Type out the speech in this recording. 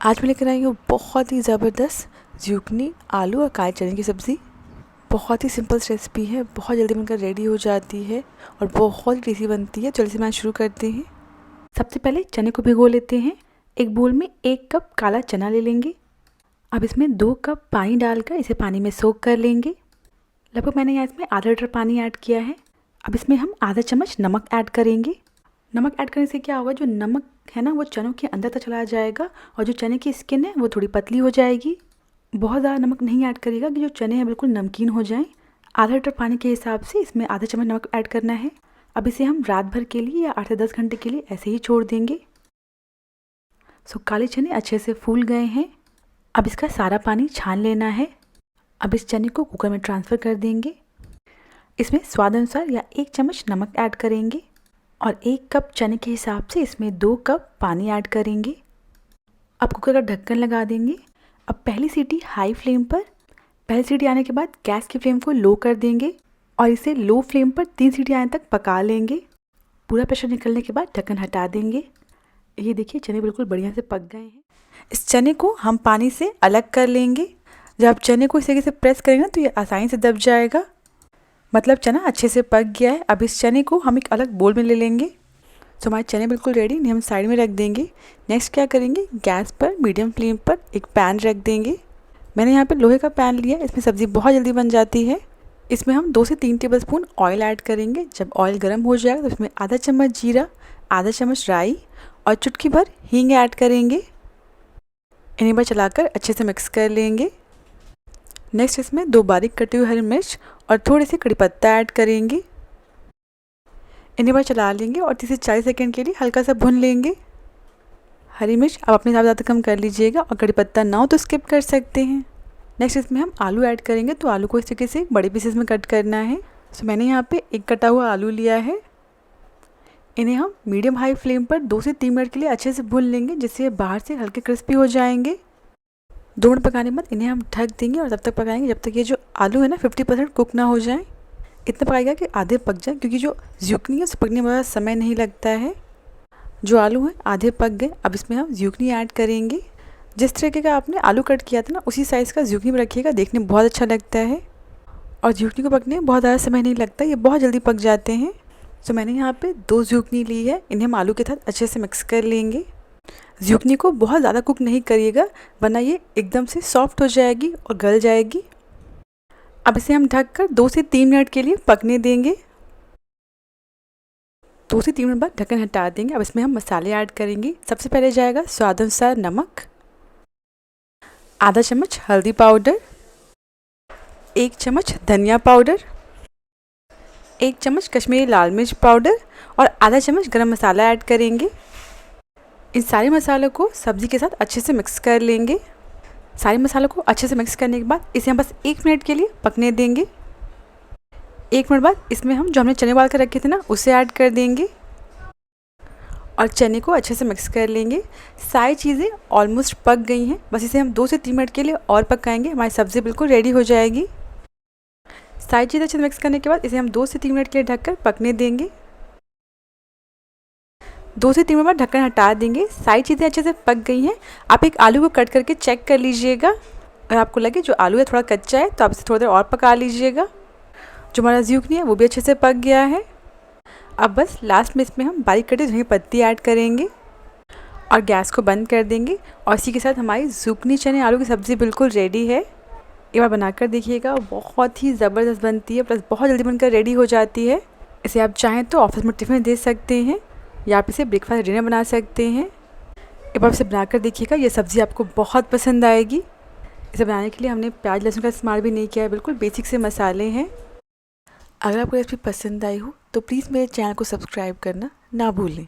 आज मैं लेकर आई हूँ बहुत ही ज़बरदस्त ज़ुकनी आलू और काले चने की सब्ज़ी। बहुत ही सिंपल रेसिपी है, बहुत जल्दी बनकर रेडी हो जाती है और बहुत ही टेस्टी बनती है। जल्दी से मैं शुरू करते हैं। सबसे पहले चने को भिगो लेते हैं। एक बोल में 1 कप काला चना ले लेंगे। अब इसमें 2 कप पानी डालकर इसे पानी में सोक कर लेंगे। लगभग मैंने यहाँ इसमें आधा लीटर पानी ऐड किया है। अब इसमें हम आधा चम्मच नमक ऐड करेंगे। नमक ऐड करने से क्या होगा, जो नमक है ना वो चनों के अंदर तक चला जाएगा और जो चने की स्किन है वो थोड़ी पतली हो जाएगी। बहुत ज़्यादा नमक नहीं ऐड करिएगा कि जो चने हैं बिल्कुल नमकीन हो जाएं। आधा लीटर पानी के हिसाब से इसमें आधा चम्मच नमक ऐड करना है। अब इसे हम रात भर के लिए या 8 से 10 घंटे के लिए ऐसे ही छोड़ देंगे। काले चने अच्छे से फूल गए हैं। अब इसका सारा पानी छान लेना है। अब इस चने को कुकर में ट्रांसफ़र कर देंगे। इसमें स्वाद अनुसार या 1 चम्मच नमक ऐड करेंगे और 1 कप चने के हिसाब से इसमें 2 कप पानी ऐड करेंगे। अब कुकर का ढक्कन लगा देंगे। अब पहली सीटी हाई फ्लेम पर, पहली सीटी आने के बाद गैस की फ्लेम को लो कर देंगे और इसे लो फ्लेम पर 3 सीटी आने तक पका लेंगे। पूरा प्रेशर निकलने के बाद ढक्कन हटा देंगे। ये देखिए चने बिल्कुल बढ़िया से पक गए हैं। इस चने को हम पानी से अलग कर लेंगे। जब आप चने को इस तरीके से प्रेस करेंगे तो ये आसानी से दब जाएगा, मतलब चना अच्छे से पक गया है। अब इस चने को हम एक अलग बोल में ले लेंगे। हमारे चने बिल्कुल रेडी, इन्हें हम साइड में रख देंगे। नेक्स्ट क्या करेंगे, गैस पर मीडियम फ्लेम पर एक पैन रख देंगे। मैंने यहाँ पे लोहे का पैन लिया, इसमें सब्ज़ी बहुत जल्दी बन जाती है। इसमें हम 2 से 3 टेबलस्पून ऑयल ऐड करेंगे। जब ऑयल गर्म हो जाएगा तो इसमें आधा चम्मच जीरा, आधा चम्मच राई और चुटकी भर हींग ऐड करेंगे। इन्हें बार चलाकर अच्छे से मिक्स कर लेंगे। नेक्स्ट इसमें 2 बारीक कटी हुई हरी मिर्च और थोड़ी सी कड़ी पत्ता ऐड करेंगे। इन्हें बार चला लेंगे और 30 से 40 सेकंड के लिए हल्का सा भून लेंगे। हरी मिर्च आप अपने हिसाब से ज़्यादा कम कर लीजिएगा और कड़ी पत्ता ना हो तो स्किप कर सकते हैं। नेक्स्ट इसमें हम आलू ऐड करेंगे, तो आलू को इस तरीके से बड़े पीसेस में कट करना है। मैंने यहाँ पे एक कटा हुआ आलू लिया है। इन्हें हम मीडियम हाई फ्लेम पर 2 से 3 मिनट के लिए अच्छे से भून लेंगे, जिससे बाहर से हल्के क्रिस्पी हो जाएंगे। 2 मिनट पकाने के बाद इन्हें हम ढक देंगे और तब तक पकाएंगे जब तक ये जो आलू है ना 50% कुक ना हो जाए। इतना पकाएगा कि आधे पक जाए, क्योंकि जो ज़ुकनी है उसे पकने में ज़्यादा समय नहीं लगता है। जो आलू हैं आधे पक गए। अब इसमें हम ज़ुकनी ऐड करेंगे। जिस तरीके का आपने आलू कट किया था ना उसी साइज़ का ज़ुकनी भी रखिएगा, देखने में बहुत अच्छा लगता है और ज़ुकनी को पकने में बहुत ज़्यादा समय नहीं लगता, ये बहुत जल्दी पक जाते हैं। मैंने यहाँ पे 2 ज़ुकनी ली है, इन्हें हम आलू के साथ अच्छे से मिक्स कर लेंगे। ज़ुकनी को बहुत ज़्यादा कुक नहीं करिएगा, वरना ये एकदम से सॉफ्ट हो जाएगी और गल जाएगी। अब इसे हम ढककर 2 से 3 मिनट के लिए पकने देंगे। 2 से 3 मिनट बाद ढक्कन हटा देंगे। अब इसमें हम मसाले ऐड करेंगे। सबसे पहले जाएगा स्वाद अनुसार नमक, आधा चम्मच हल्दी पाउडर, 1 चम्मच धनिया पाउडर, 1 चम्मच कश्मीरी लाल मिर्च पाउडर और आधा चम्मच गरम मसाला ऐड करेंगे। इन सारे मसालों को सब्ज़ी के साथ अच्छे से मिक्स कर लेंगे। सारे मसालों को अच्छे से मिक्स करने के बाद इसे हम बस 1 मिनट के लिए पकने देंगे। 1 मिनट बाद इसमें हम जो हमने चने उबाल कर रखे थे ना उसे ऐड कर देंगे और चने को अच्छे से मिक्स कर लेंगे। सारी चीज़ें ऑलमोस्ट पक गई हैं, बस इसे हम 2 से 3 मिनट के लिए और पकाएंगे। हमारी सब्ज़ी बिल्कुल रेडी हो जाएगी। सारी चीज़ें अच्छे से मिक्स करने के बाद इसे हम 2 से 3 मिनट के लिए ढककर पकने देंगे। 2 से 3 मिनट बाद ढक्कन हटा देंगे। सारी चीज़ें अच्छे से पक गई हैं। आप एक आलू को कट करके चेक कर लीजिएगा। अगर आपको लगे जो आलू है थोड़ा कच्चा है तो आप इसे थोड़ी देर और पका लीजिएगा। जो हमारा ज़ुकनी है वो भी अच्छे से पक गया है। अब बस लास्ट में इसमें हम बारीक कटी धनिया पत्ती ऐड करेंगे और गैस को बंद कर देंगे और इसी के साथ हमारी ज़ुकनी चने आलू की सब्ज़ी बिल्कुल रेडी है। एक बार बनाकर देखिएगा, बहुत ही ज़बरदस्त बनती है, प्लस बहुत जल्दी बनकर रेडी हो जाती है। इसे आप चाहें तो ऑफिस में टिफ़िन दे सकते हैं या आप इसे ब्रेकफास्ट डिनर बना सकते हैं। एक बार इसे बनाकर देखिएगा, ये सब्ज़ी आपको बहुत पसंद आएगी। इसे बनाने के लिए हमने प्याज लहसुन का इस्तेमाल भी नहीं किया है, बिल्कुल बेसिक से मसाले हैं। अगर आपको रेसिपी पसंद आई हो तो प्लीज़ मेरे चैनल को सब्सक्राइब करना ना भूलें।